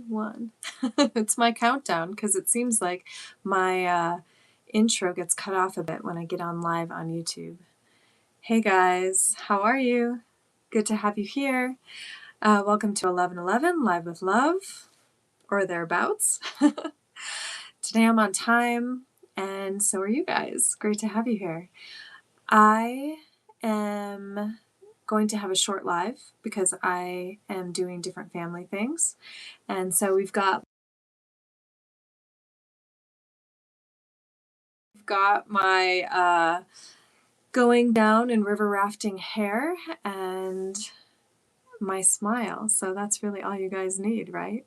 1. It's my countdown because it seems like my intro gets cut off a bit when I get on live on YouTube. Hey guys, how are you? Good to have you here. Welcome to 1111 Live with Love, or thereabouts. Today I'm on time, and so are you guys. Great to have you here. I am going to have a short live because I am doing different family things. And so we've got my going down and river rafting hair and my smile. So that's really all you guys need, right?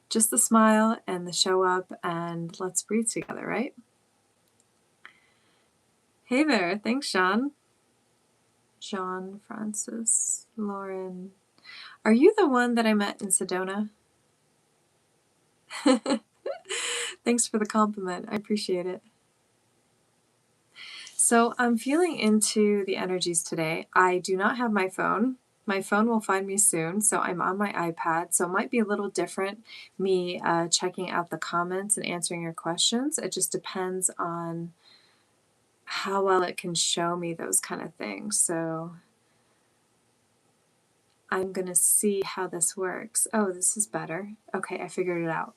Just the smile and the show up and let's breathe together, right? Hey there. Thanks, Sean. John, Francis, Lauren. Are you the one that I met in Sedona? Thanks for the compliment. I appreciate it. So I'm feeling into the energies today. I do not have my phone. My phone will find me soon, so I'm on my iPad. So it might be a little different, me checking out the comments and answering your questions. It just depends on how well it can show me those kind of things. So I'm going to see how this works. Oh, this is better. Okay, I figured it out.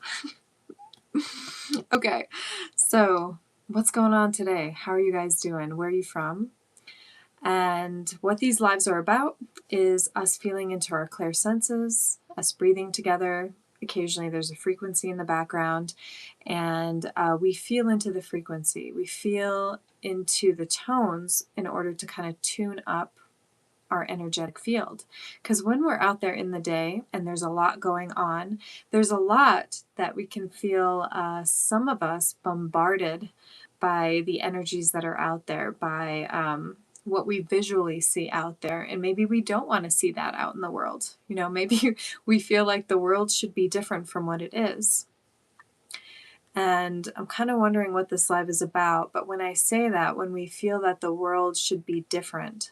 Okay, so what's going on today? How are you guys doing? Where are you from? And what these lives are about is us feeling into our clear senses, us breathing together. Occasionally there's a frequency in the background, and we feel into the frequency. We feel into the tones in order to kind of tune up our energetic field. Because when we're out there in the day and there's a lot going on, there's a lot that we can feel, some of us bombarded by the energies that are out there, by what we visually see out there. And maybe we don't want to see that out in the world. You know, maybe we feel like the world should be different from what it is. And I'm kind of wondering what this live is about. But when I say that, when we feel that the world should be different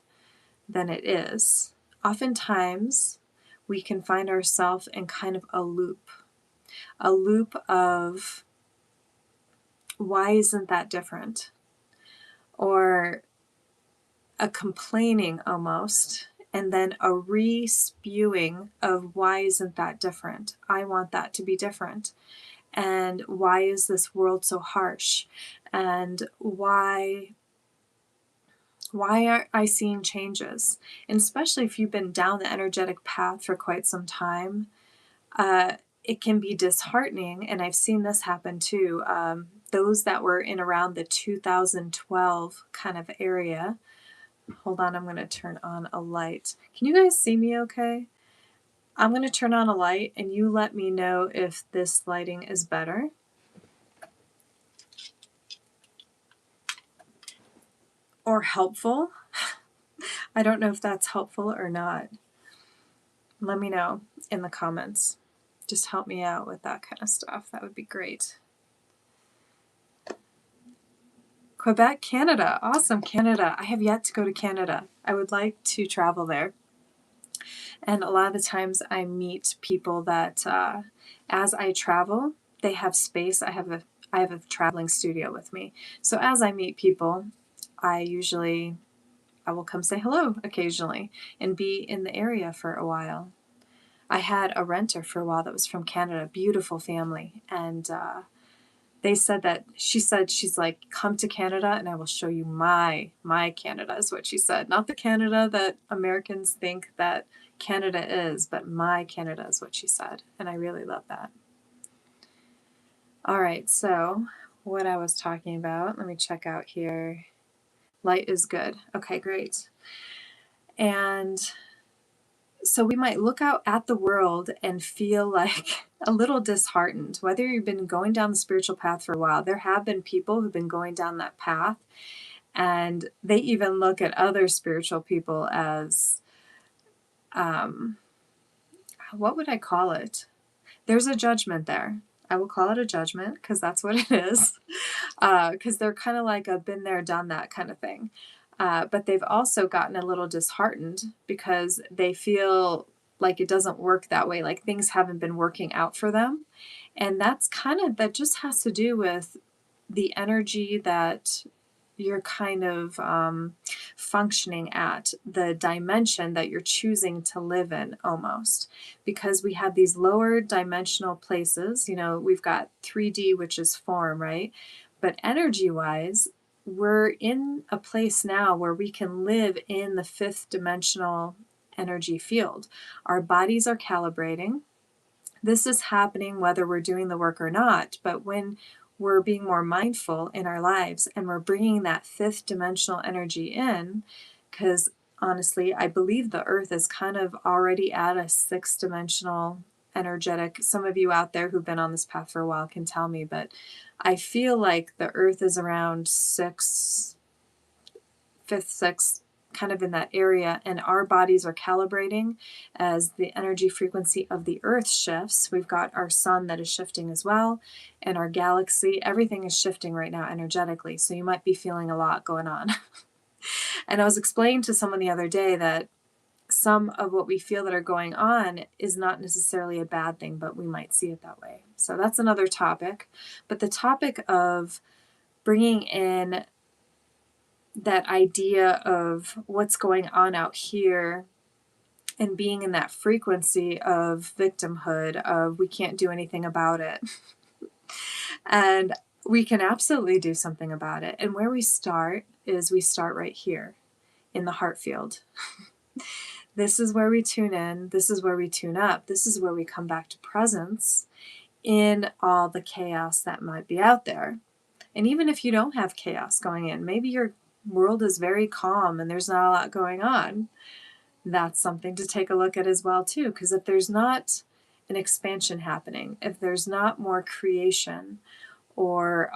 than it is, oftentimes we can find ourselves in kind of a loop of why isn't that different? Or a complaining almost, and then a re-spewing of why isn't that different? I want that to be different. And why is this world so harsh? And why aren't I seeing changes? And especially if you've been down the energetic path for quite some time, it can be disheartening. And I've seen this happen too. Those that were in around the 2012 kind of area. Hold on, I'm going to turn on a light. Can you guys see me okay? I'm going to turn on a light and you let me know if this lighting is better. Or helpful. I don't know if that's helpful or not. Let me know in the comments. Just help me out with that kind of stuff. That would be great. Quebec, Canada. Awesome, Canada. I have yet to go to Canada. I would like to travel there. And a lot of the times I meet people that as I travel, they have space. I have a traveling studio with me. So as I meet people, I will come say hello occasionally and be in the area for a while. I had a renter for a while that was from Canada, beautiful family, and she's like, come to Canada and I will show you my Canada, is what she said. Not the Canada that Americans think that Canada is, but my Canada is what she said. And I really love that. All right, so what I was talking about, let me check out here. Light is good. Okay, great. And so we might look out at the world and feel like a little disheartened. Whether you've been going down the spiritual path for a while, there have been people who've been going down that path, and they even look at other spiritual people as, what would I call it? There's a judgment there. I will call it a judgment because that's what it is. Because they're kind of like a been there, done that kind of thing. But they've also gotten a little disheartened because they feel like it doesn't work that way, like things haven't been working out for them. And that just has to do with the energy that you're kind of functioning at, the dimension that you're choosing to live in almost. Because we have these lower dimensional places, we've got 3D, which is form, right? But energy-wise, we're in a place now where we can live in the 5th dimensional energy field. Our bodies are calibrating. This is happening whether we're doing the work or not, but when we're being more mindful in our lives and we're bringing that 5th dimensional energy in, because honestly, I believe the earth is kind of already at a 6th dimensional energetic. Some of you out there who've been on this path for a while can tell me, but I feel like the earth is around 5th, 6th, kind of in that area, and our bodies are calibrating as the energy frequency of the earth shifts. We've got our sun that is shifting as well, and our galaxy, everything is shifting right now energetically, so you might be feeling a lot going on. And I was explaining to someone the other day that some of what we feel that are going on is not necessarily a bad thing, but we might see it that way. So that's another topic. But the topic of bringing in that idea of what's going on out here and being in that frequency of victimhood, of we can't do anything about it. And we can absolutely do something about it. And where we start is we start right here in the heart field. This is where we tune in. This is where we tune up. This is where we come back to presence in all the chaos that might be out there. And even if you don't have chaos going in, maybe your world is very calm and there's not a lot going on, that's something to take a look at as well too. Because if there's not an expansion happening, if there's not more creation or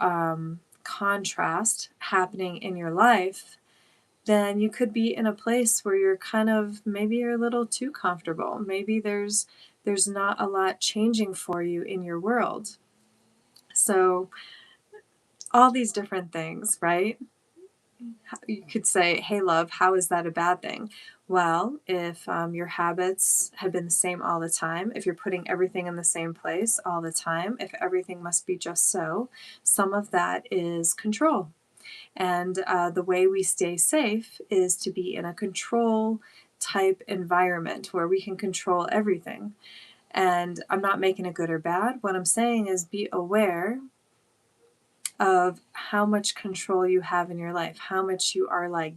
contrast happening in your life, then you could be in a place where you're kind of, maybe you're a little too comfortable. Maybe there's not a lot changing for you in your world. So all these different things, right? You could say, hey, love, how is that a bad thing? Well, if your habits have been the same all the time, if you're putting everything in the same place all the time, if everything must be just so, some of that is control. And the way we stay safe is to be in a control type environment where we can control everything. And I'm not making it good or bad. What I'm saying is be aware of how much control you have in your life, how much you are like ...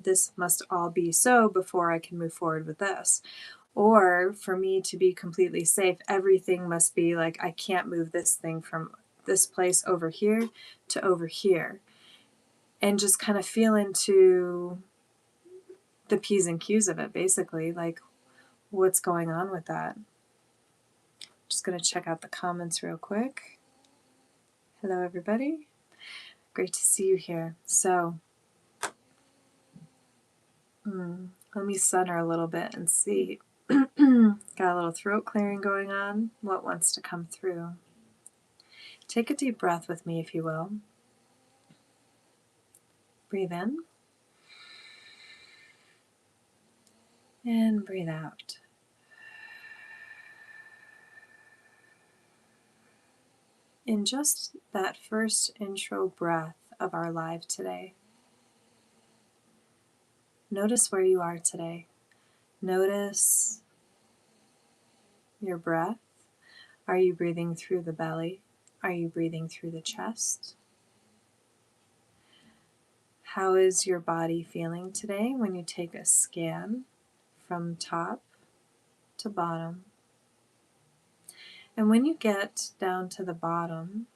this must all be so before I can move forward with this. Or for me to be completely safe, everything must be like, I can't move this thing from this place over here to over here. And just kind of feel into the P's and Q's of it, basically, like what's going on with that. Just going to check out the comments real quick. Hello, everybody. Great to see you here. So, let me center a little bit and see. Got a little throat clearing going on. What wants to come through? Take a deep breath with me, if you will. Breathe in. And breathe out. In just that first intro breath of our live today, notice where you are today. Notice your breath. Are you breathing through the belly? Are you breathing through the chest? How is your body feeling today when you take a scan from top to bottom? And when you get down to the bottom,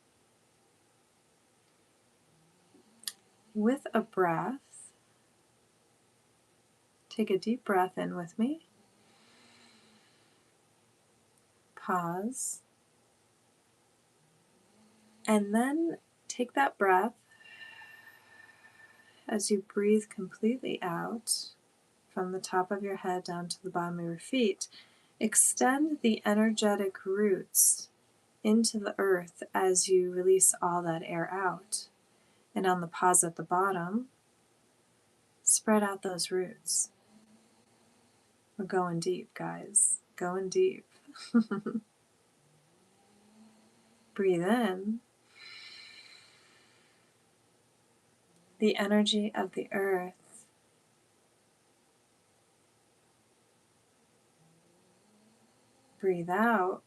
with a breath, take a deep breath in with me. Pause. And then take that breath as you breathe completely out from the top of your head down to the bottom of your feet. Extend the energetic roots into the earth as you release all that air out. And on the pause at the bottom, spread out those roots. We're going deep, guys. Going deep. Breathe in the energy of the earth. Breathe out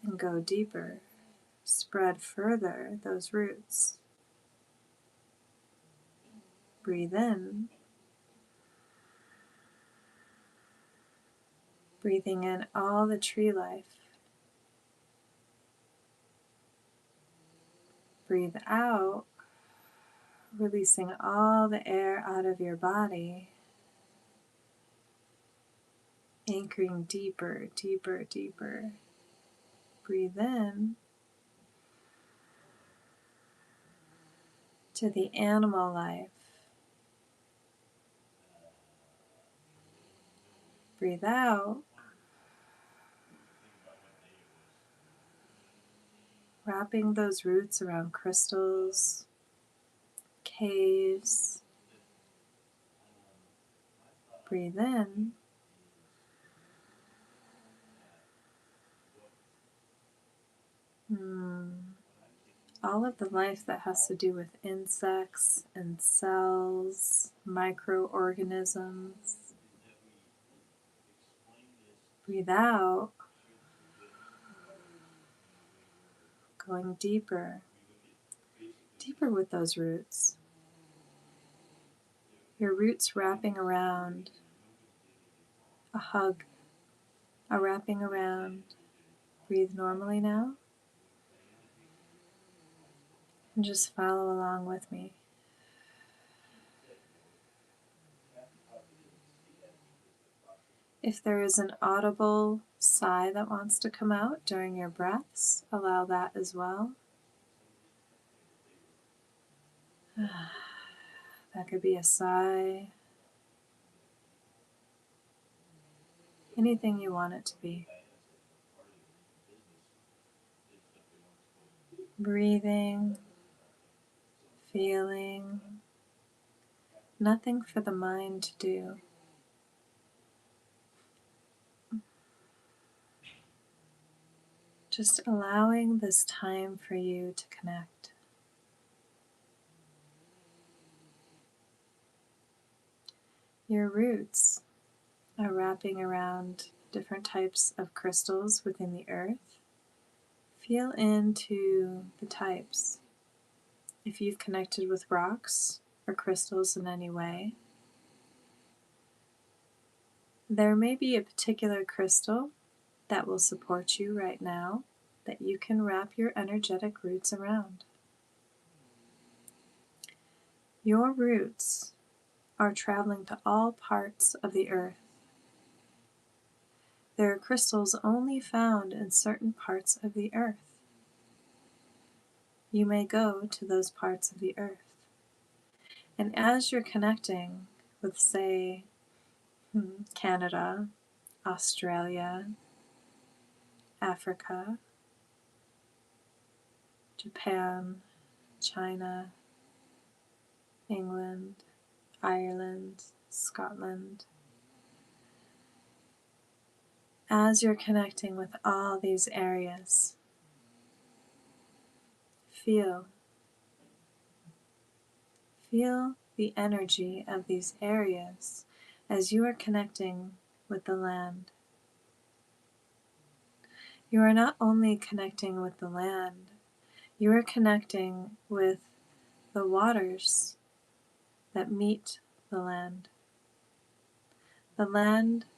and go deeper. Spread further those roots. Breathe in. Breathing in all the tree life. Breathe out, releasing all the air out of your body. Anchoring deeper, deeper, deeper. Breathe in to the animal life. Breathe out, wrapping those roots around crystals, caves. Breathe in. All of the life that has to do with insects and cells, microorganisms. Breathe out, going deeper, deeper with those roots. Your roots wrapping around a hug, a wrapping around. Breathe normally now. And just follow along with me. If there is an audible sigh that wants to come out during your breaths, allow that as well. That could be a sigh. Anything you want it to be. Breathing, feeling, nothing for the mind to do. Just allowing this time for you to connect. Your roots are wrapping around different types of crystals within the earth. Feel into the types. If you've connected with rocks or crystals in any way, there may be a particular crystal that will support you right now that you can wrap your energetic roots around. Your roots are traveling to all parts of the earth. There are crystals only found in certain parts of the earth. You may go to those parts of the earth. And as you're connecting with, say, Canada, Australia, Africa, Japan, China, England, Ireland, Scotland, as you're connecting with all these areas, feel the energy of these areas as you are connecting with the land. You are not only connecting with the land, you are connecting with the waters that meet the land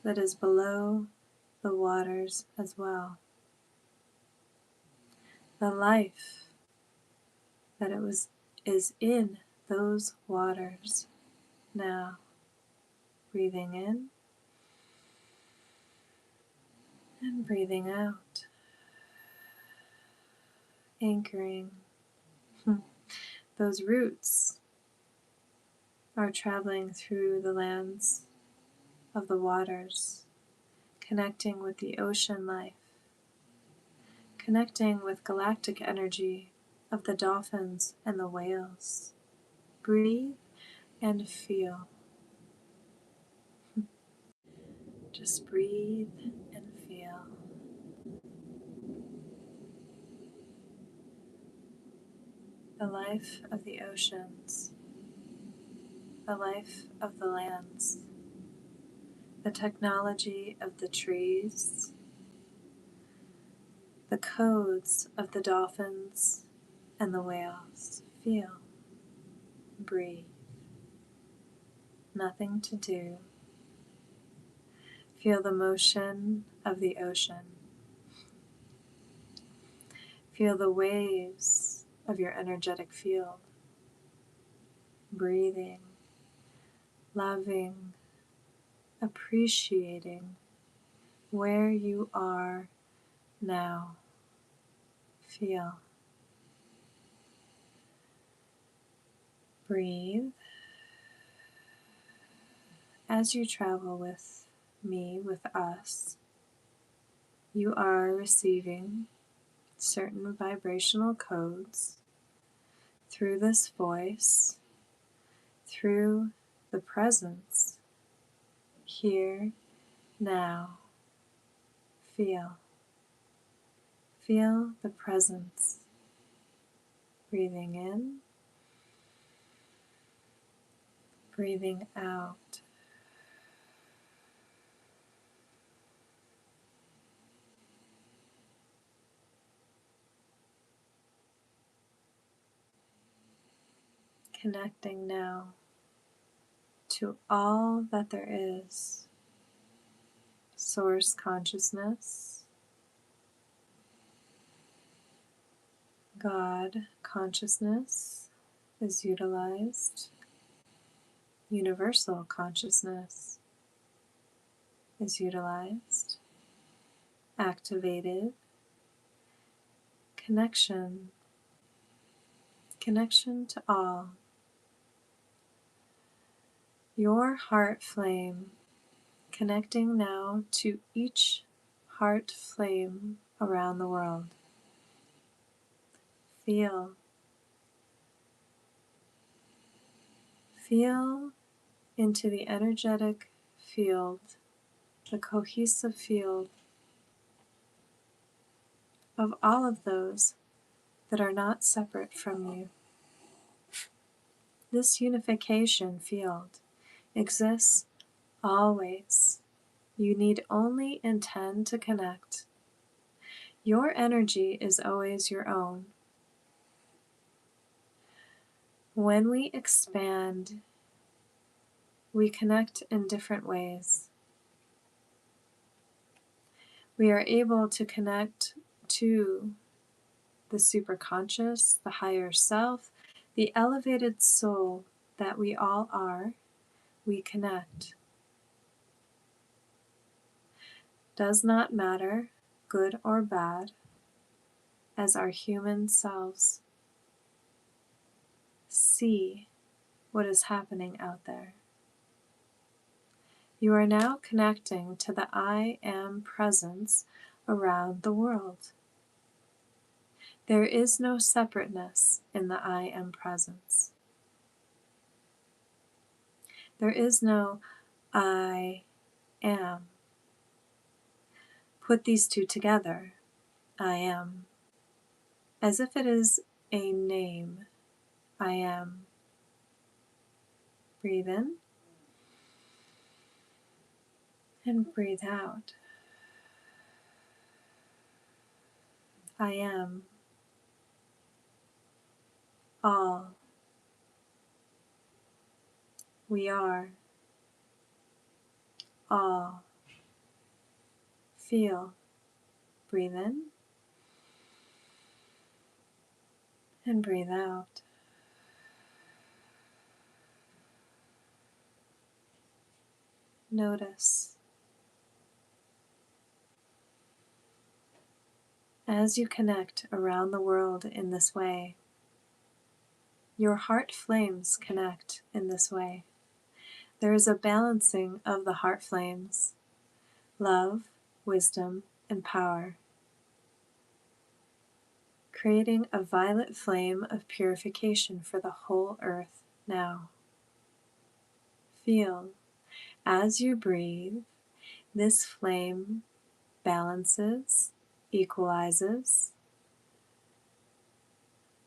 that is below the waters as well, the life that is in those waters now. Breathing in and breathing out, anchoring. Those roots are traveling through the lands of the waters, connecting with the ocean life, connecting with galactic energy of the dolphins and the whales. Breathe and feel. Just breathe and feel. The life of the oceans, the life of the lands, the technology of the trees, the codes of the dolphins and the whales. Feel, breathe, nothing to do. Feel the motion of the ocean. Feel the waves of your energetic field. Breathing, loving, appreciating where you are now. Feel. Breathe. As you travel with me, with us, you are receiving certain vibrational codes through this voice, through the presence, here, now. Feel. Feel the presence. Breathing in, breathing out. Connecting now to all that there is. Source consciousness, God consciousness is utilized. Universal consciousness is utilized, activated. Connection to all. Your heart flame connecting now to each heart flame around the world. Feel into the energetic field, the cohesive field of all of those that are not separate from you. This unification field exists always. You need only intend to connect. Your energy is always your own. When we expand, we connect in different ways. We are able to connect to the superconscious, the higher self, the elevated soul that we all are. We connect. Does not matter, good or bad, as our human selves see what is happening out there. You are now connecting to the I Am presence around the world. There is no separateness in the I Am presence. There is no I am. Put these two together, I am, as if it is a name. I am. Breathe in and breathe out. I am all. We are all. Feel. Breathe in and breathe out. Notice as you connect around the world in this way. Your heart flames connect in this way. There is a balancing of the heart flames, love, wisdom, and power, creating a violet flame of purification for the whole earth now. Feel, as you breathe, This flame balances, equalizes,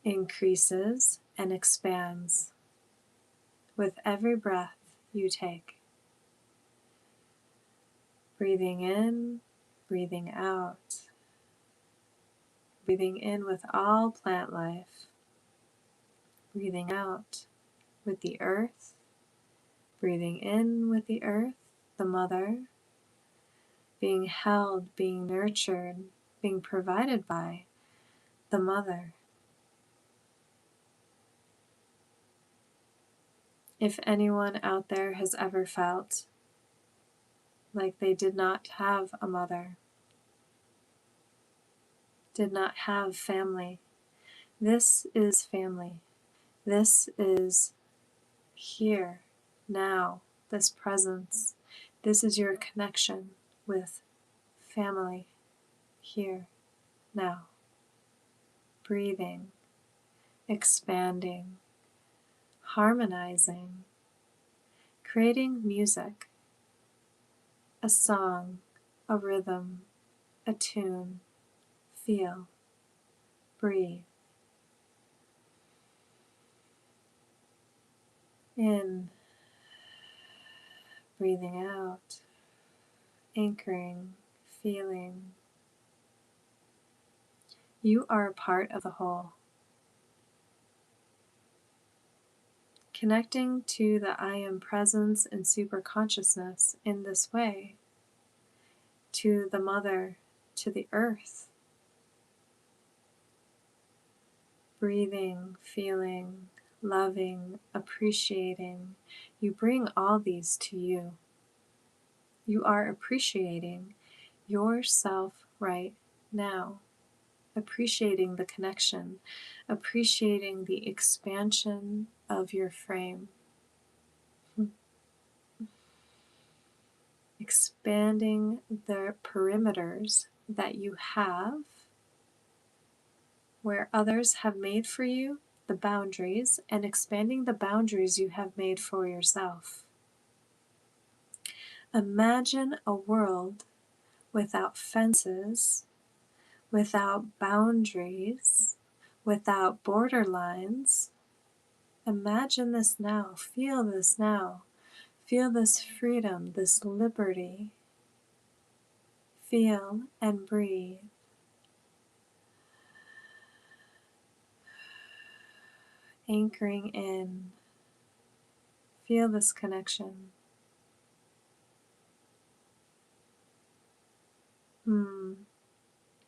increases, and expands with every breath you take. Breathing in, breathing out. Breathing in with all plant life. Breathing out with the earth. Breathing in with the earth, the mother. Being held, being nurtured, being provided by the mother. If anyone out there has ever felt like they did not have a mother, did not have family, this is family. This is here, now, this presence. This is your connection with family, here, now. Breathing, expanding, harmonizing, creating music, a song, a rhythm, a tune. Feel, breathe. In, breathing out, anchoring, feeling. You are a part of the whole. Connecting to the I Am presence and superconsciousness in this way, to the mother, to the earth. Breathing, feeling, loving, appreciating. You bring all these to you. You are appreciating yourself right now. Appreciating the connection, appreciating the expansion of your frame. Expanding the perimeters that you have where others have made for you, the boundaries, and expanding the boundaries you have made for yourself. Imagine a world without fences, without boundaries, without borderlines. Imagine this now. Feel this now. Feel this freedom, this liberty. Feel and breathe. Anchoring in. Feel this connection.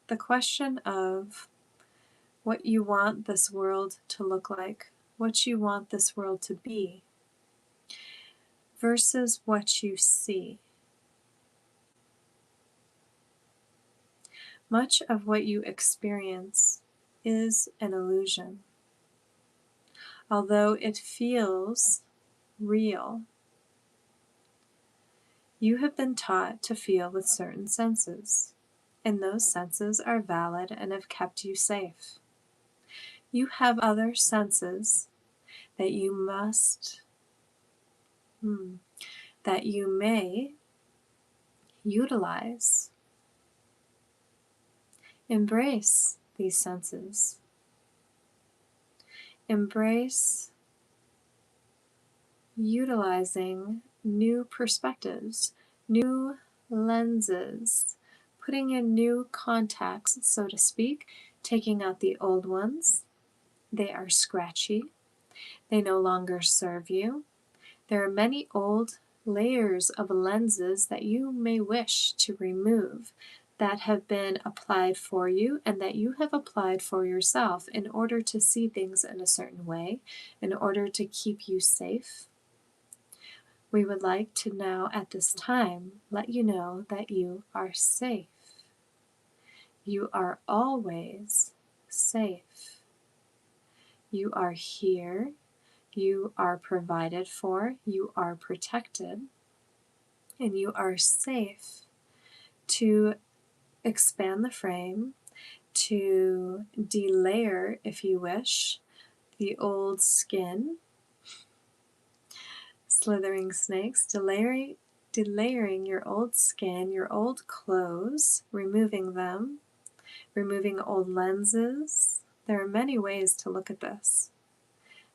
The question of what you want this world to look like, what you want this world to be, versus what you see. Much of what you experience is an illusion. Although it feels real, you have been taught to feel with certain senses, and those senses are valid and have kept you safe. You have other senses that you that you may utilize. Embrace these senses. Embrace utilizing new perspectives, new lenses, putting in new contacts, so to speak, taking out the old ones. They are scratchy. They no longer serve you. There are many old layers of lenses that you may wish to remove that have been applied for you and that you have applied for yourself in order to see things in a certain way, in order to keep you safe. We would like to now, at this time, let you know that you are safe. You are always safe. You are here. You are provided for. You are protected. And you are safe to expand the frame, to delayer, if you wish, the old skin. Slithering snakes, delayering your old skin, your old clothes, removing them, removing old lenses. There are many ways to look at this,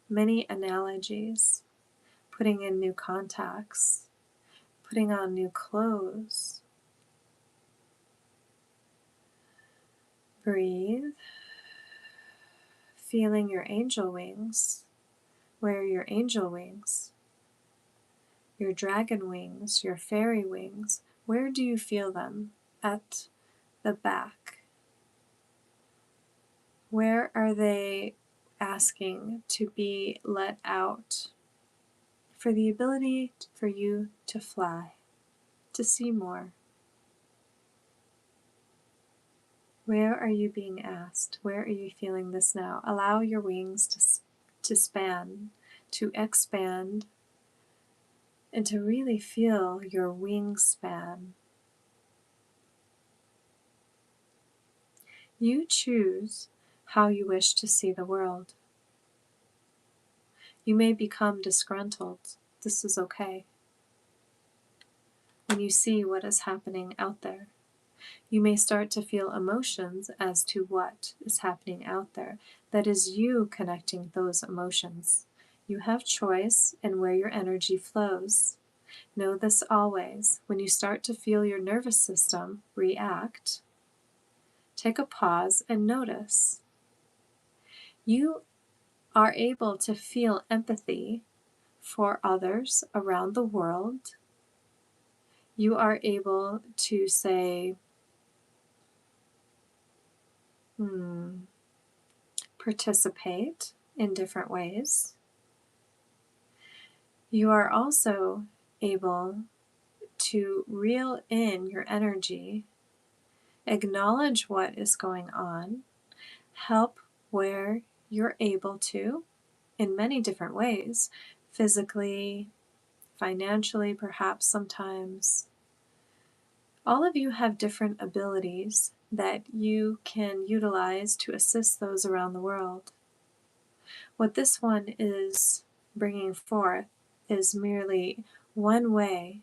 many analogies. Putting in new contacts, putting on new clothes. Breathe. Feeling your angel wings. Wear your angel wings, your dragon wings, your fairy wings. Where do you feel them? At the back. Where are they asking to be let out? For the ability for you to fly, to see more. Where are you being asked? Where are you feeling this now? Allow your wings to span, to expand, and to really feel your wingspan. You choose how you wish to see the world. You may become disgruntled. This is okay. When you see what is happening out there, you may start to feel emotions as to what is happening out there. That is you connecting those emotions. You have choice in where your energy flows. Know this always. When you start to feel your nervous system react, take a pause and notice. You are able to feel empathy for others around the world. You are able to say, participate in different ways. You are also able to reel in your energy, acknowledge what is going on, help where you're able to in many different ways, physically, financially, perhaps sometimes. All of you have different abilities that you can utilize to assist those around the world. What this one is bringing forth is merely one way.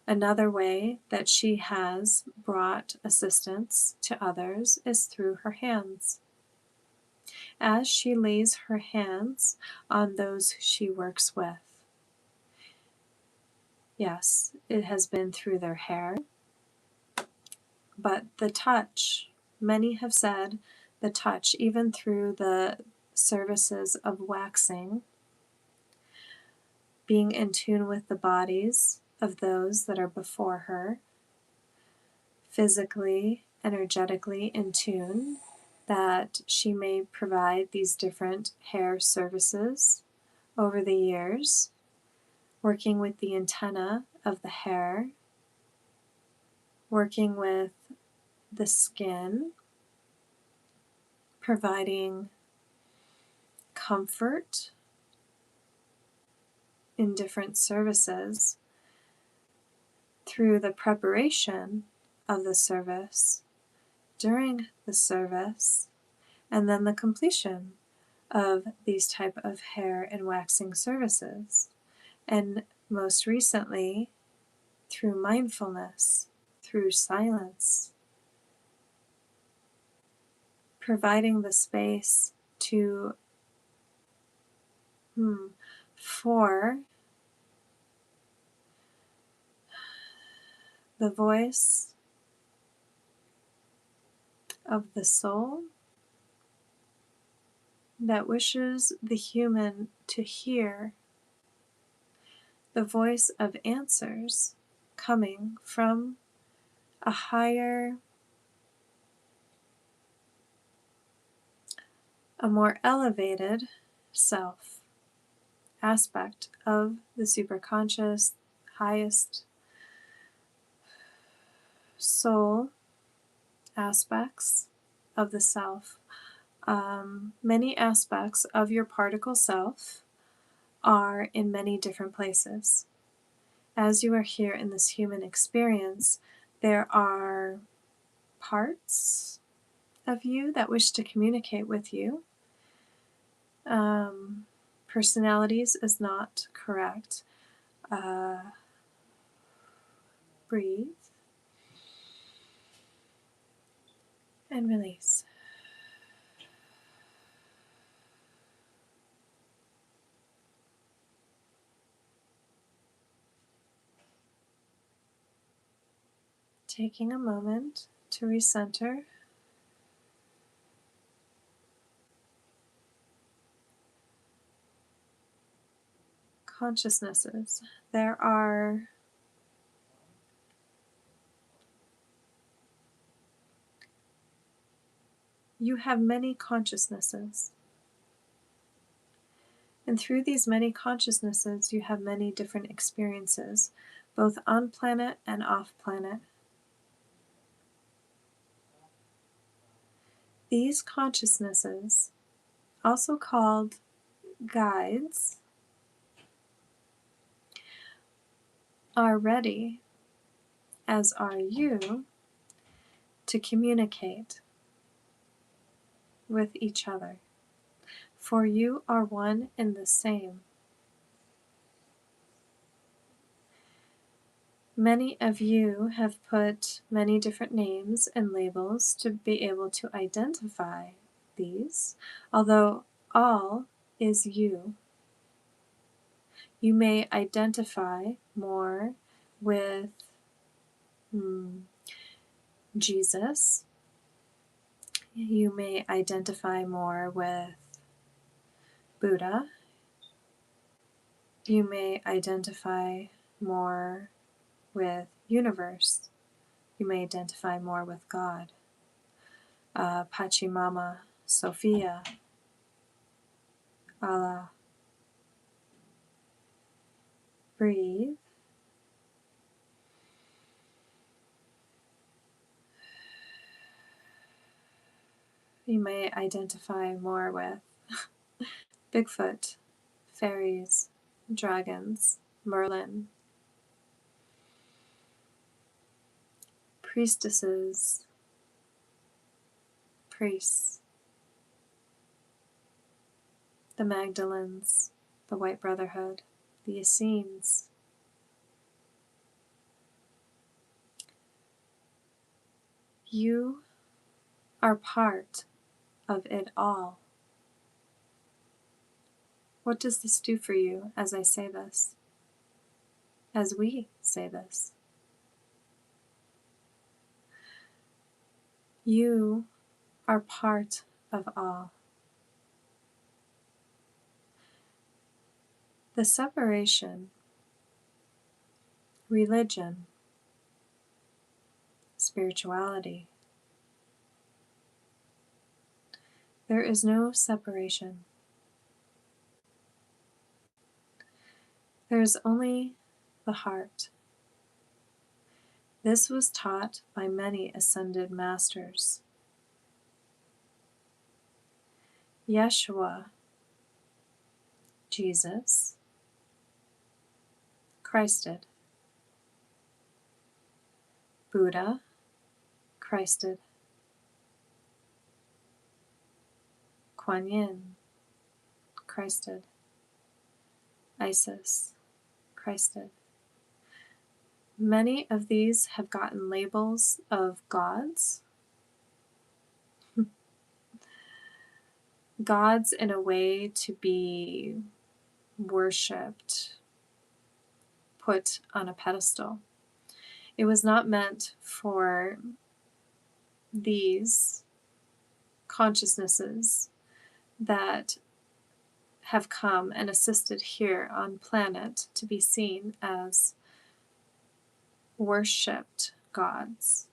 Another way that she has brought assistance to others is through her hands. As she lays her hands on those she works with. Yes, it has been through their hair, but the touch, many have said the touch, even through the services of waxing, being in tune with the bodies of those that are before her, physically, energetically in tune, that she may provide these different hair services over the years, working with the antenna of the hair, working with the skin, providing comfort in different services through the preparation of the service, during the service, and then the completion of these type of hair and waxing services. And most recently, through mindfulness, through silence, providing the space to for the voice of the soul that wishes the human to hear, the voice of answers coming from a higher, a more elevated self aspect of the superconscious, highest soul aspects of the self. Many aspects of your particle self are in many different places. As you are here in this human experience, there are parts of you that wish to communicate with you. Personalities is not correct. Breathe and release. Taking a moment to recenter. Consciousnesses. You have many consciousnesses. And through these many consciousnesses, you have many different experiences, both on planet and off planet. These consciousnesses, also called guides, are ready, as are you, to communicate with each other. For you are one and the same. Many of you have put many different names and labels to be able to identify these, although all is you. You may identify more with Jesus. You may identify more with Buddha. You may identify more with universe. You may identify more with God. Pachamama, Sophia, Allah. Breathe. You may identify more with Bigfoot, fairies, dragons, Merlin, priestesses, priests, the Magdalens, the White Brotherhood, the Essenes. You are part of it all. What does this do for you as I say this? As we say this? You are part of all. The separation, religion, spirituality. There is no separation. There is only the heart. This was taught by many ascended masters. Yeshua, Jesus, Christed. Buddha, Christed. Kuan Yin, Christed. Isis, Christed. Many of these have gotten labels of gods. Gods in a way to be worshipped, put on a pedestal. It was not meant for these consciousnesses that have come and assisted here on planet to be seen as worshipped gods.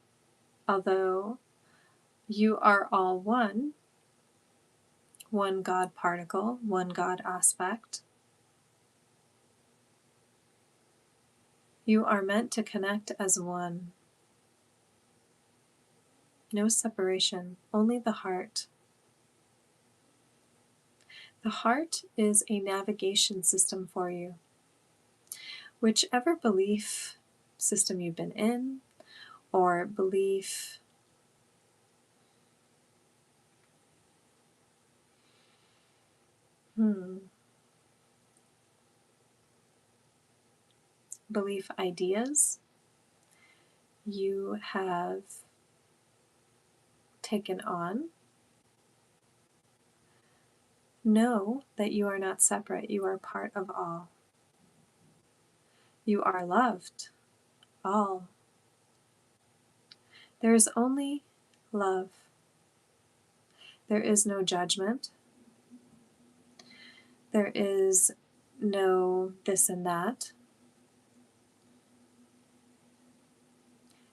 Although you are all one God particle, one God aspect, you are meant to connect as one. No separation, only the heart. The heart is a navigation system for you. Whichever belief system you've been in, or belief belief ideas you have taken on, know that you are not separate. You are part of all. You are loved, all. There is only love. There is no judgment. There is no this and that.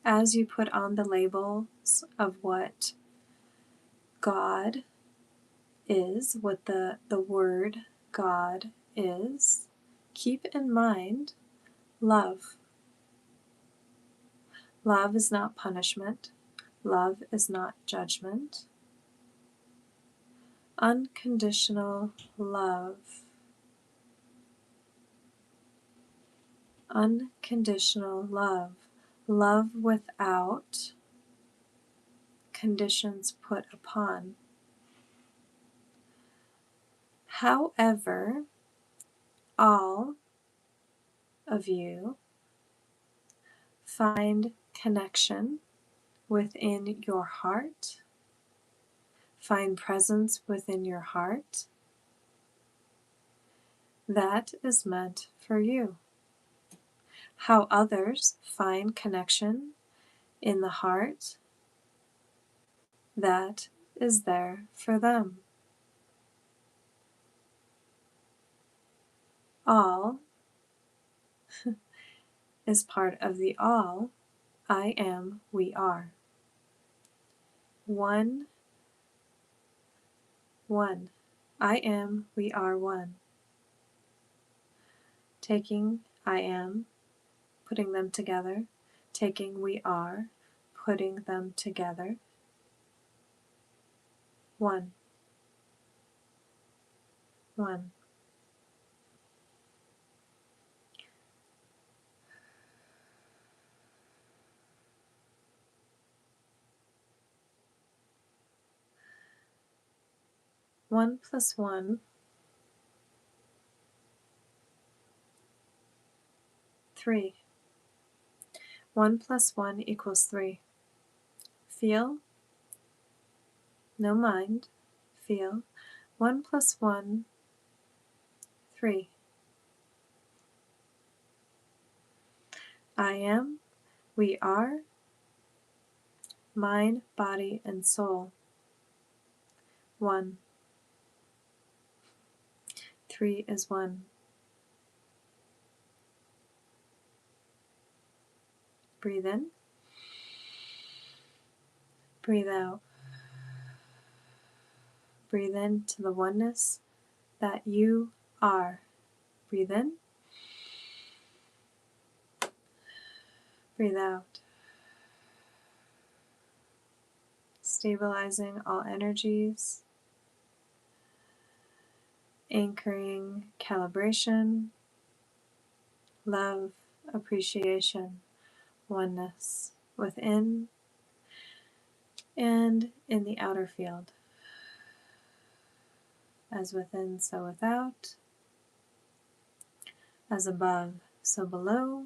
As you put on the labels of what God is, what the word God is, keep in mind love. Love is not punishment. Love is not judgment. Unconditional love. Unconditional love. Love without conditions put upon. However, all of you find connection within your heart, find presence within your heart, that is meant for you. How others find connection in the heart, that is there for them. All is part of the all. I am, we are. One. I am, we are one. Taking I am, putting them together. Taking we are, putting them together. One. 1 plus 1, 3. 1 plus 1 equals 3. Feel, no mind, feel. 1 plus 1, 3. I am, we are, mind, body, and soul. 1. 3 is 1. Breathe in. Breathe out. Breathe into the oneness that you are. Breathe in. Breathe out. Stabilizing all energies. Anchoring calibration. Love, appreciation, oneness within and in the outer field. As within, so without. As above, so below.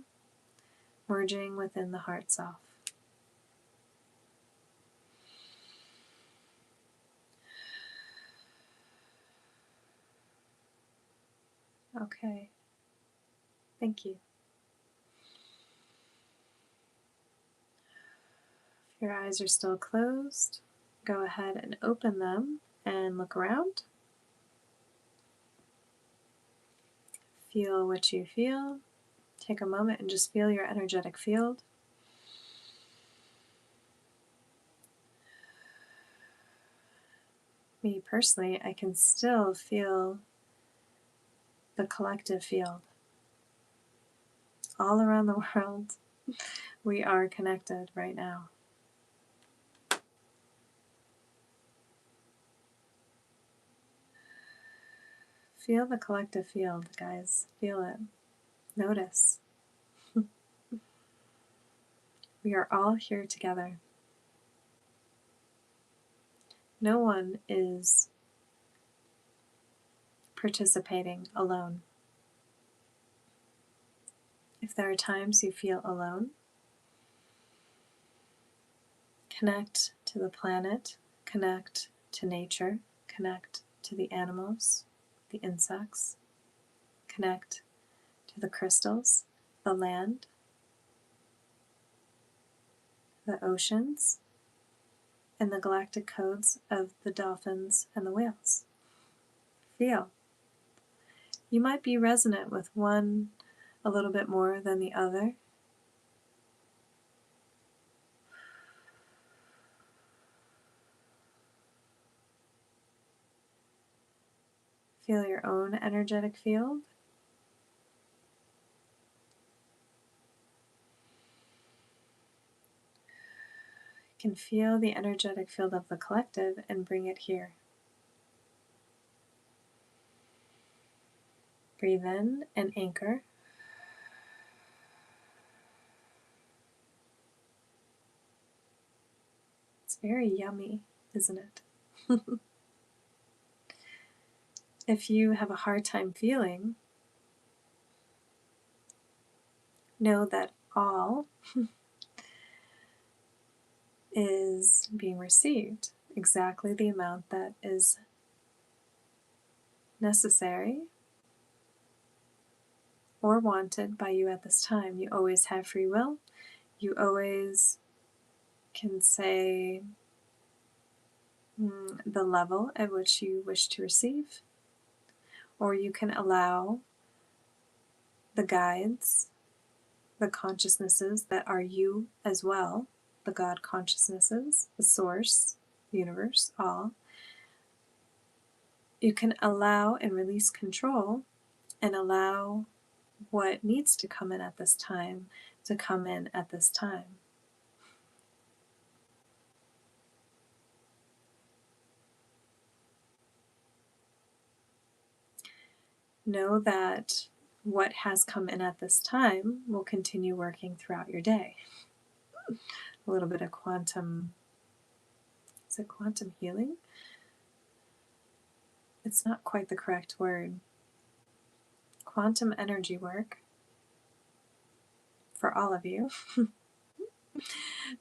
Merging within the heart self. Okay. Thank you. If your eyes are still closed, go ahead and open them and look around. Feel what you feel. Take a moment and just feel your energetic field. Me personally, I can still feel the collective field. All around the world, we are connected right now. Feel the collective field, guys. Feel it. Notice. We are all here together. No one is participating alone. If there are times you feel alone, connect to the planet, connect to nature, connect to the animals, the insects, connect to the crystals, the land, the oceans, and the galactic codes of the dolphins and the whales. Feel. You might be resonant with one a little bit more than the other. Feel your own energetic field. You can feel the energetic field of the collective and bring it here. Breathe in and anchor. It's very yummy, isn't it? If you have a hard time feeling, know that all is being received, exactly the amount that is necessary or wanted by you at this time. You always have free will. You always can say the level at which you wish to receive, or you can allow the guides, the consciousnesses that are you as well, the God consciousnesses, the source, the universe, all. You can allow and release control and allow what needs to come in at this time to come in at this time. Know that what has come in at this time will continue working throughout your day. A little bit of quantum, is it quantum healing? It's not quite the correct word. Quantum energy work for all of you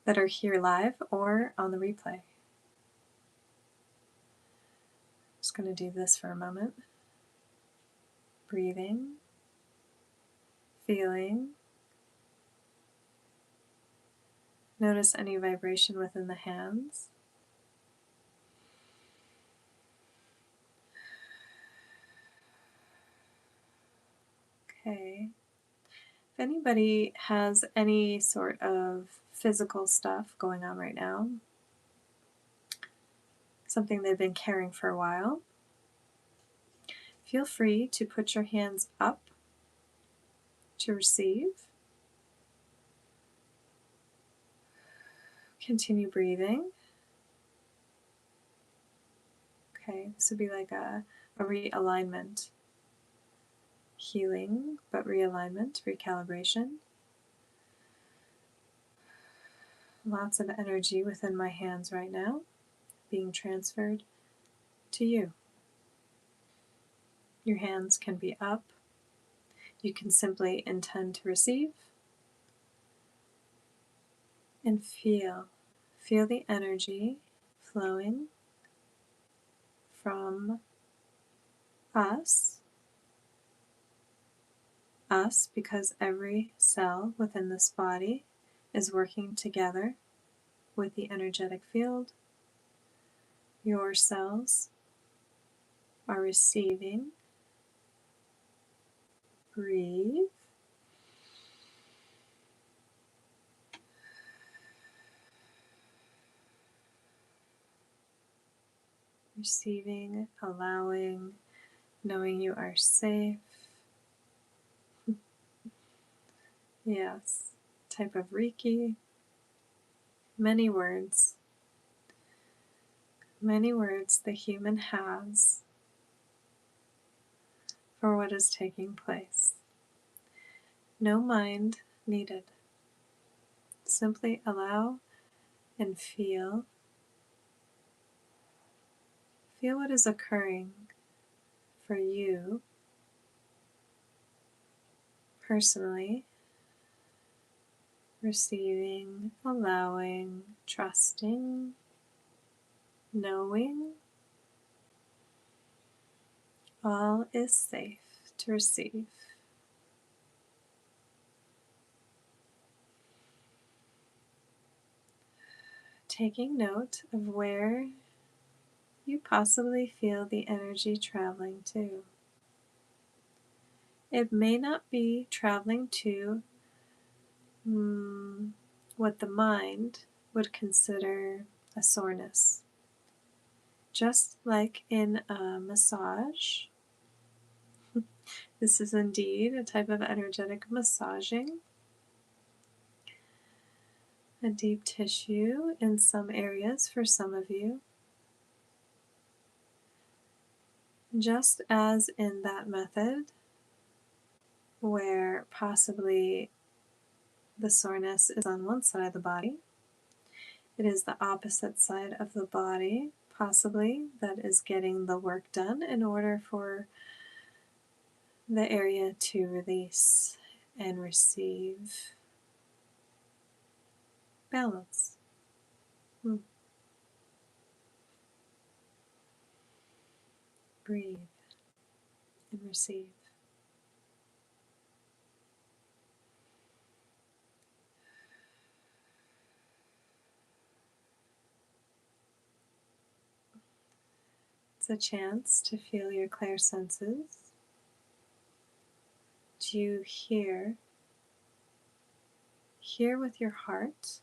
that are here live or on the replay. Just going to do this for a moment. Breathing, feeling. Notice any vibration within the hands. Okay. If anybody has any sort of physical stuff going on right now, something they've been carrying for a while, feel free to put your hands up to receive. Continue breathing. Okay, this would be like a realignment. Healing, but realignment, recalibration. Lots of energy within my hands right now, being transferred to you. Your hands can be up. You can simply intend to receive and feel. Feel the energy flowing from us because every cell within this body is working together with the energetic field. Your cells are receiving. Breathe. Receiving, allowing, knowing you are safe. Yes, type of Reiki. Many words the human has for what is taking place. No mind needed. Simply allow and feel. Feel what is occurring for you personally receiving, allowing, trusting, knowing all is safe to receive. Taking note of where you possibly feel the energy traveling to. It may not be traveling to what the mind would consider a soreness. Just like in a massage, this is indeed a type of energetic massaging. A deep tissue in some areas for some of you. Just as in that method, where possibly the soreness is on one side of the body, it is the opposite side of the body, possibly, that is getting the work done in order for the area to release and receive balance. Breathe and receive. It's a chance to feel your clear senses. To hear with your heart,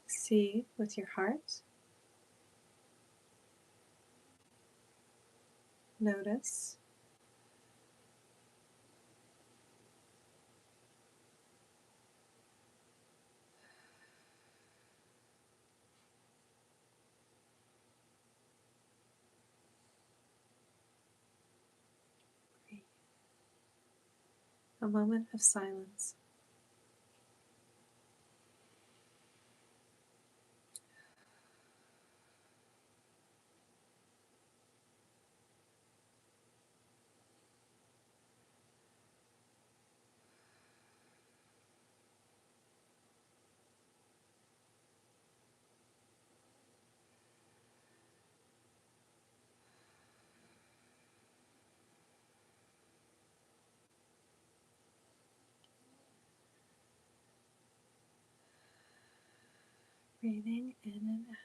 see with your heart, notice, breathe. A moment of silence. Breathing in and out.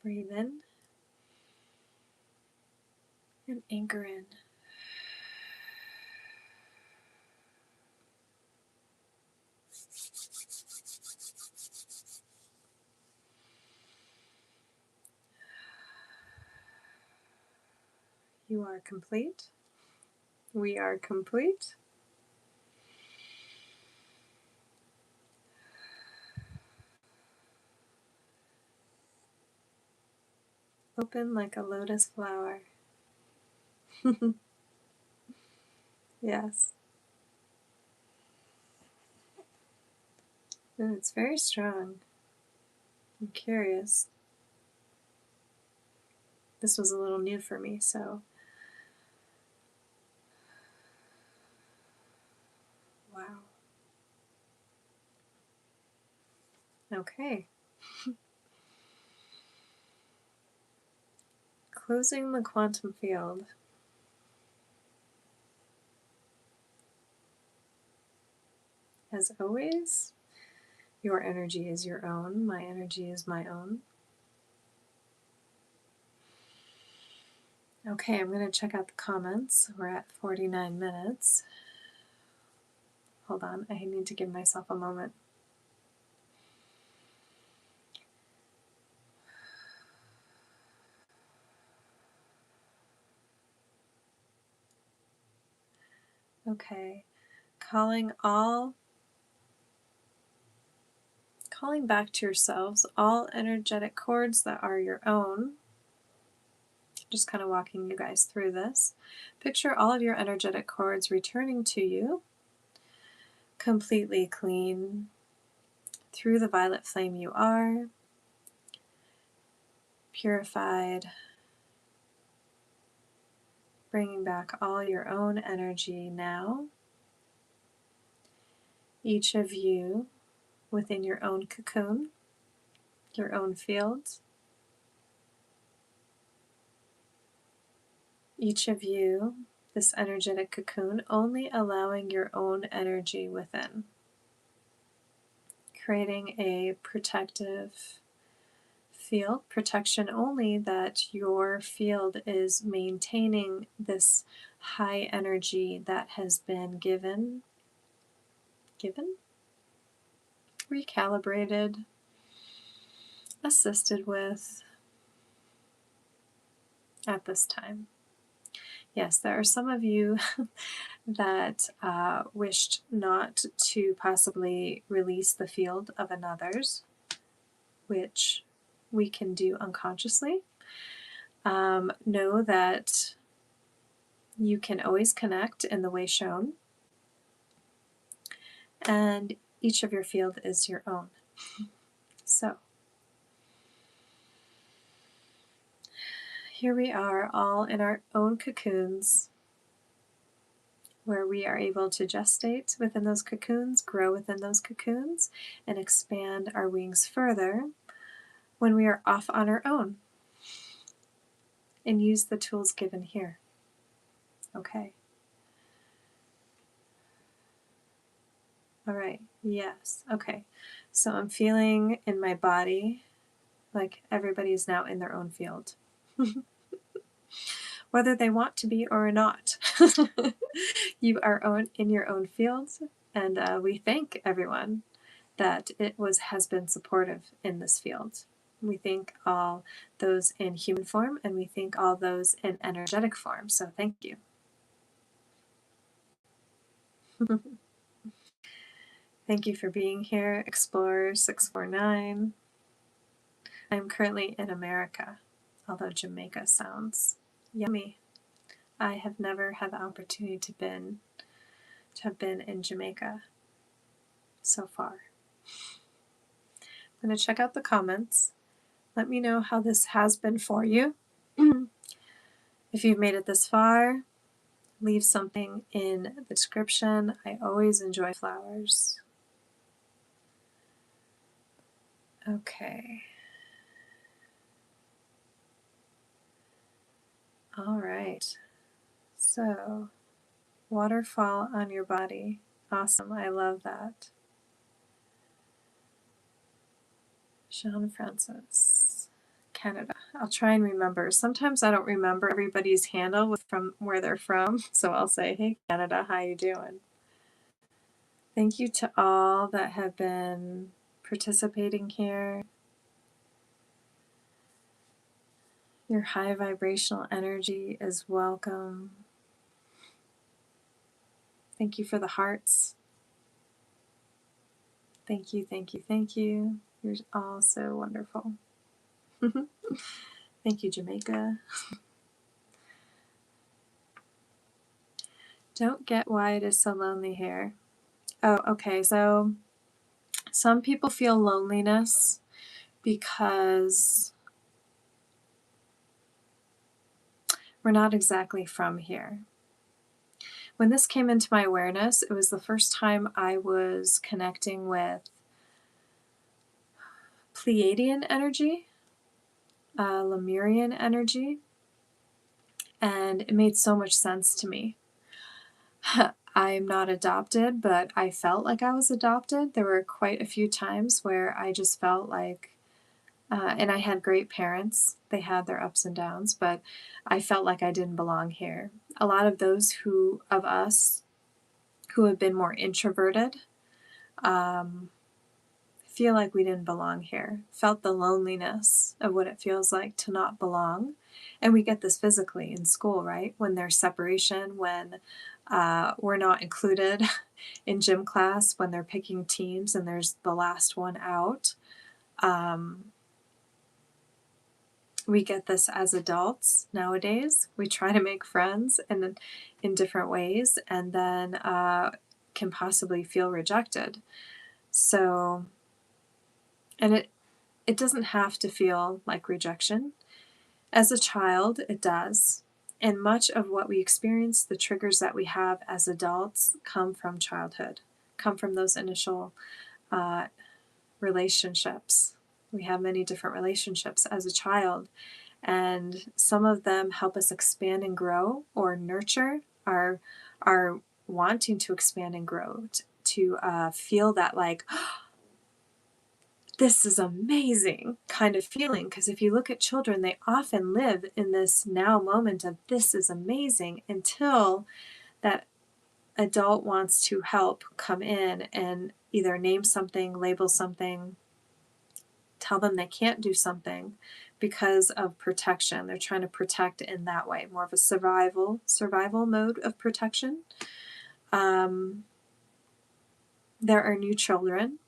Breathe in and anchor in. You are complete. We are complete. Open like a lotus flower. Yes. And it's very strong. I'm curious. This was a little new for me, so. Wow. Okay. Closing the quantum field. As always, your energy is your own. My energy is my own. Okay, I'm going to check out the comments. We're at 49 minutes. Hold on, I need to give myself a moment. Okay, calling back to yourselves all energetic cords that are your own. Just kind of walking you guys through this. Picture all of your energetic cords returning to you, completely clean, through the violet flame you are, purified, bringing back all your own energy now. Each of you within your own cocoon, your own field. Each of you, this energetic cocoon, only allowing your own energy within, creating a protective field, protection only, that your field is maintaining this high energy that has been given, recalibrated, assisted with at this time. Yes, there are some of you that wished not to possibly release the field of another's, which we can do unconsciously. Know that you can always connect in the way shown, and each of your field is your own. So here we are, all in our own cocoons, where we are able to gestate within those cocoons, grow within those cocoons, and expand our wings further when we are off on our own, and use the tools given here. Okay. All right. Yes. Okay. So I'm feeling in my body like everybody is now in their own field, whether they want to be or not. You are in your own fields, and we thank everyone that has been supportive in this field. We thank all those in human form, and we thank all those in energetic form. So thank you. Thank you for being here, Explorer 649. I'm currently in America, although Jamaica sounds yummy. I have never had the opportunity to have been in Jamaica so far. I'm going to check out the comments. Let me know how this has been for you. If you've made it this far, leave something in the description. I always enjoy flowers. Okay. All right. So, waterfall on your body. Awesome. I love that. Jean Francis, Canada. I'll try and remember. Sometimes I don't remember everybody's handle from where they're from, so I'll say, hey, Canada, how you doing? Thank you to all that have been participating here. Your high vibrational energy is welcome. Thank you for the hearts. Thank you, thank you, thank you. You're all so wonderful. Thank you, Jamaica. Don't get why it is so lonely here. Oh, okay, so some people feel loneliness because we're not exactly from here. When this came into my awareness, it was the first time I was connecting with Pleiadian energy, Lemurian energy, and it made so much sense to me. I'm not adopted, but I felt like I was adopted. There were quite a few times where I just felt like, and I had great parents. They had their ups and downs, but I felt like I didn't belong here. A lot of those of us who have been more introverted feel like we didn't belong here, felt the loneliness of what it feels like to not belong. And we get this physically in school, right? When there's separation, when we're not included in gym class when they're picking teams and there's the last one out. We get this as adults nowadays. We try to make friends in different ways, and then can possibly feel rejected. So, and it doesn't have to feel like rejection. As a child, it does. And much of what we experience, the triggers that we have as adults, come from childhood, come from those initial relationships. We have many different relationships as a child, and some of them help us expand and grow or nurture our wanting to expand and grow, to feel that like, this is amazing kind of feeling. Because if you look at children, they often live in this now moment of this is amazing until that adult wants to help come in and either name something, label something, tell them they can't do something because of protection. They're trying to protect in that way, more of a survival mode of protection. There are new children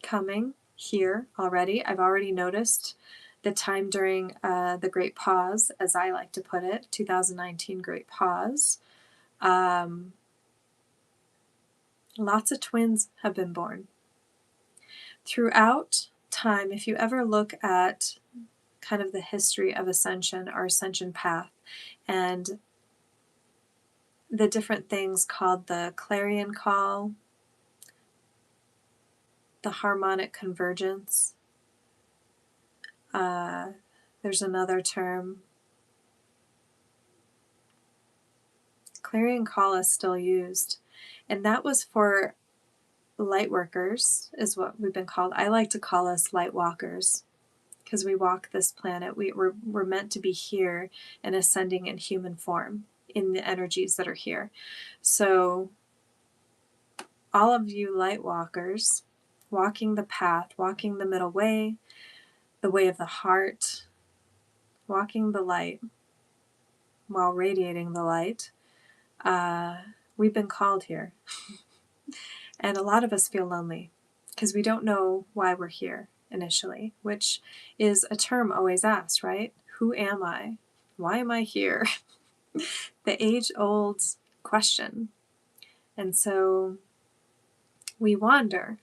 coming here already. I've already noticed the time during the Great Pause, as I like to put it, 2019 Great Pause. Lots of twins have been born. Throughout time, if you ever look at kind of the history of ascension or ascension path and the different things called the clarion call, the harmonic convergence, there's another term. Clarion call is still used, and that was for light workers, is what we've been called. I like to call us light walkers because we walk this planet. We're meant to be here and ascending in human form in the energies that are here. So all of you light walkers, walking the path, walking the middle way, the way of the heart, walking the light while radiating the light, we've been called here. And a lot of us feel lonely because we don't know why we're here initially, which is a term always asked, right? Who am I? Why am I here? The age-old question. And so we wander,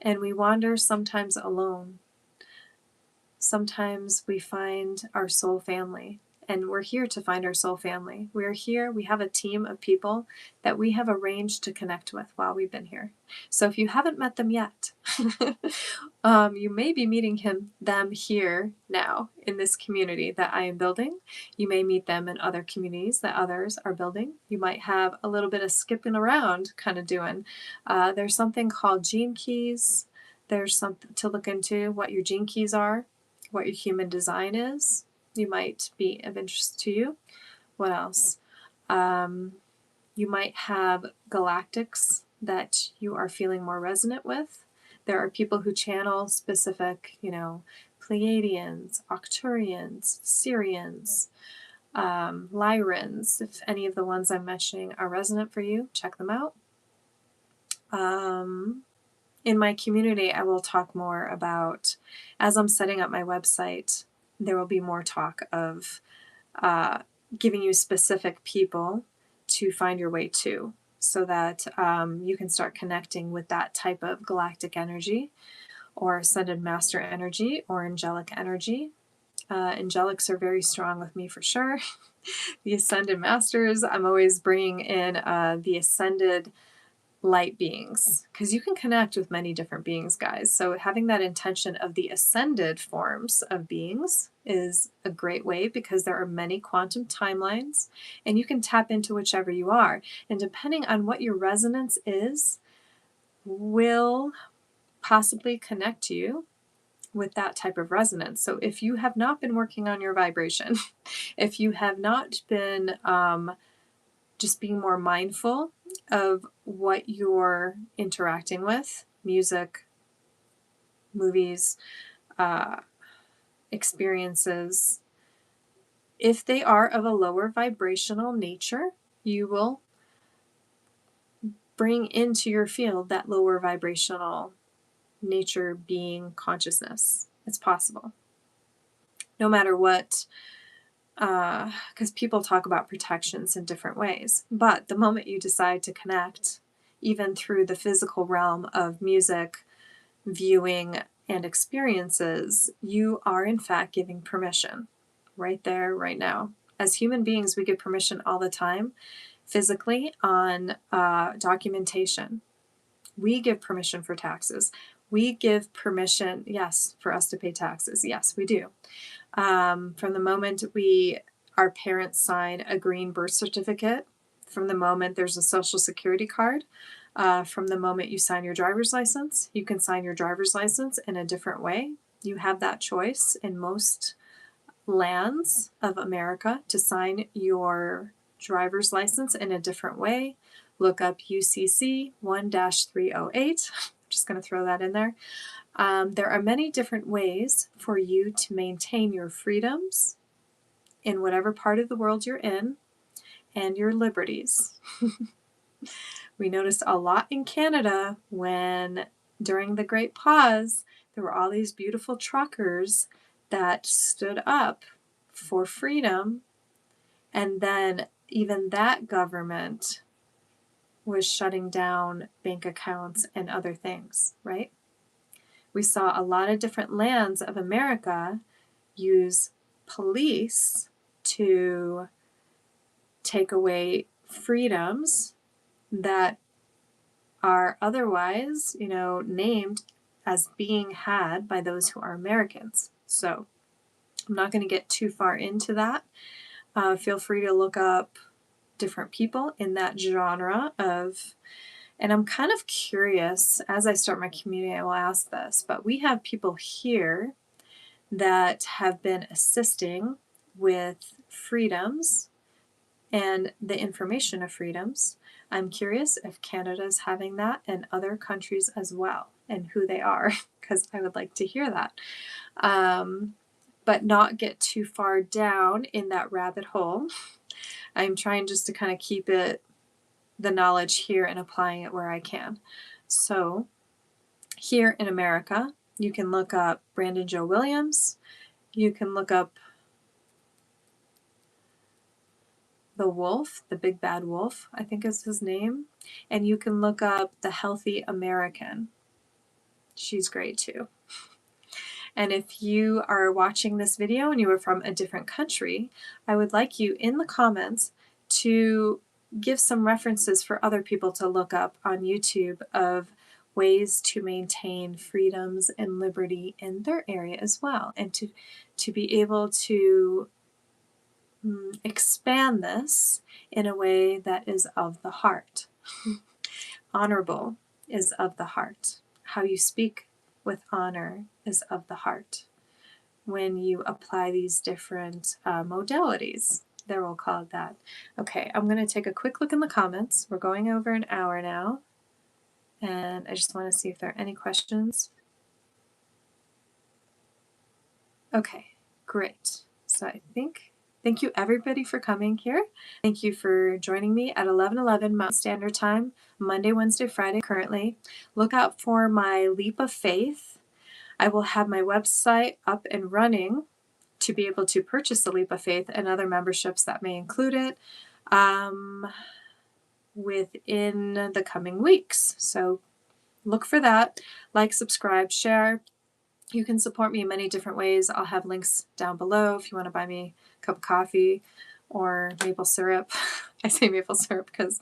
and we wander sometimes alone. Sometimes we find our soul family, and we're here to find our soul family. We're here, we have a team of people that we have arranged to connect with while we've been here. So if you haven't met them yet, you may be meeting them here now in this community that I am building. You may meet them in other communities that others are building. You might have a little bit of skipping around kind of doing. There's something called gene keys. There's something to look into, what your gene keys are, what your human design is. You might be of interest to you. What else? You might have galactics that you are feeling more resonant with. There are people who channel specific, Pleiadians, Arcturians, Sirians, Lyrans. If any of the ones I'm mentioning are resonant for you, check them out. In my community, I will talk more about, as I'm setting up my website, there will be more talk of giving you specific people to find your way to, so that you can start connecting with that type of galactic energy or ascended master energy or angelic energy. Angelics are very strong with me for sure. The ascended masters, I'm always bringing in the ascended light beings, because you can connect with many different beings, guys. So having that intention of the ascended forms of beings is a great way, because there are many quantum timelines and you can tap into whichever you are, and depending on what your resonance is will possibly connect you with that type of resonance. So if you have not been working on your vibration, if you have not been just being more mindful of what you're interacting with, music, movies, experiences, if they are of a lower vibrational nature, you will bring into your field that lower vibrational nature, being, consciousness. It's possible. No matter what, because people talk about protections in different ways. But the moment you decide to connect, even through the physical realm of music, viewing, and experiences, you are in fact giving permission right there, right now. As human beings, we give permission all the time, physically, on documentation. We give permission for taxes. We give permission, yes, for us to pay taxes. Yes, we do. From the moment our parents sign a green birth certificate, from the moment there's a social security card, from the moment you sign your driver's license, you can sign your driver's license in a different way. You have that choice in most lands of America to sign your driver's license in a different way. Look up UCC 1-308. I'm just going to throw that in there. There are many different ways for you to maintain your freedoms in whatever part of the world you're in, and your liberties. We noticed a lot in Canada when, during the Great Pause, there were all these beautiful truckers that stood up for freedom, and then even that government was shutting down bank accounts and other things, right? We saw a lot of different lands of America use police to take away freedoms that are otherwise, named as being had by those who are Americans. So I'm not going to get too far into that. Feel free to look up different people in that genre of, and I'm kind of curious, as I start my community, I will ask this, but we have people here that have been assisting with freedoms and the information of freedoms. I'm curious if Canada's having that and other countries as well, and who they are, because I would like to hear that. But not get too far down in that rabbit hole. I'm trying just to kind of keep the knowledge here and applying it where I can. So here in America, you can look up Brandon Joe Williams. You can look up the wolf, the big bad wolf, I think is his name. And you can look up the Healthy American. She's great too. And if you are watching this video and you are from a different country, I would like you in the comments to give some references for other people to look up on YouTube of ways to maintain freedoms and liberty in their area as well, and to be able to expand this in a way that is of the heart. Honorable is of the heart. How you speak with honor is of the heart. When you apply these different modalities, there we'll call it that. Okay, I'm going to take a quick look in the comments. We're going over an hour now, and I just want to see if there are any questions. Okay, great. So I think, thank you everybody for coming here. Thank you for joining me at 11:11 Mountain Standard Time, Monday, Wednesday, Friday currently. Look out for my Leap of Faith. I will have my website up and running to be able to purchase the Leap of Faith and other memberships that may include it within the coming weeks. So look for that. Like, subscribe, share. You can support me in many different ways. I'll have links down below if you want to buy me a cup of coffee or maple syrup. I say maple syrup because,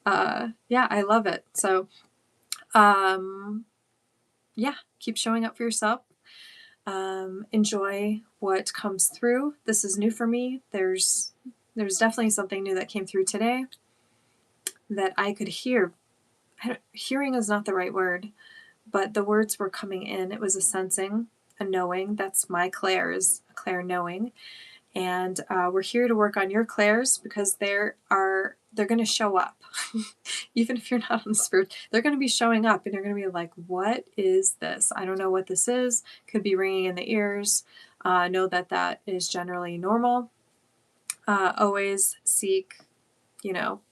yeah, I love it. So, yeah, keep showing up for yourself. Enjoy what comes through. This is new for me. There's definitely something new that came through today that I could hear. Hearing is not the right word, but the words were coming in. It was a sensing, a knowing. That's my clairs, a clair knowing. And we're here to work on your clairs because they're going to show up. Even if you're not on the spirit, they're going to be showing up and you're going to be like, what is this? I don't know what this is. Could be ringing in the ears. Know that is generally normal. Always seek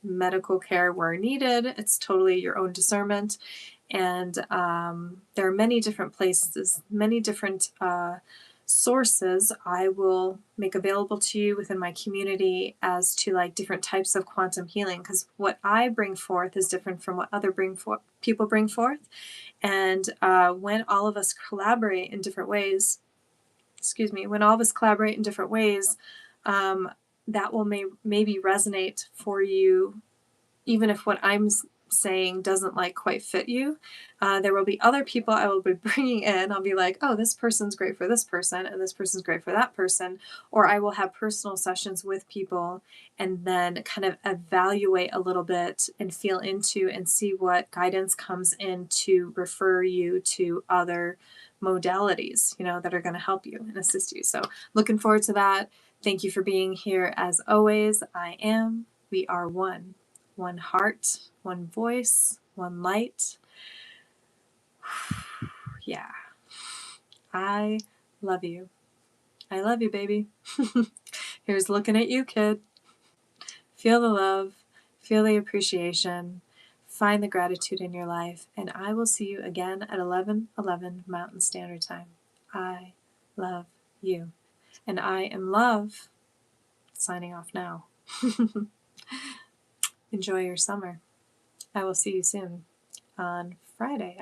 medical care where needed. It's totally your own discernment. And there are many different places, many different sources I will make available to you within my community as to like different types of quantum healing, because what I bring forth is different from what other people bring forth. And when all of us collaborate in different ways, that will maybe resonate for you, even if what I'm saying doesn't like quite fit you. There will be other people I will be bringing in. I'll be like, oh, this person's great for this person and this person's great for that person. Or I will have personal sessions with people and then kind of evaluate a little bit and feel into and see what guidance comes in to refer you to other modalities, that are going to help you and assist you. So looking forward to that. Thank you for being here as always. We are one. One heart, one voice, one light. Yeah. I love you. I love you, baby. Here's looking at you, kid. Feel the love, feel the appreciation, find the gratitude in your life, and I will see you again at 11:11 Mountain Standard Time. I love you. And I am Love, signing off now. Enjoy your summer. I will see you soon on Friday,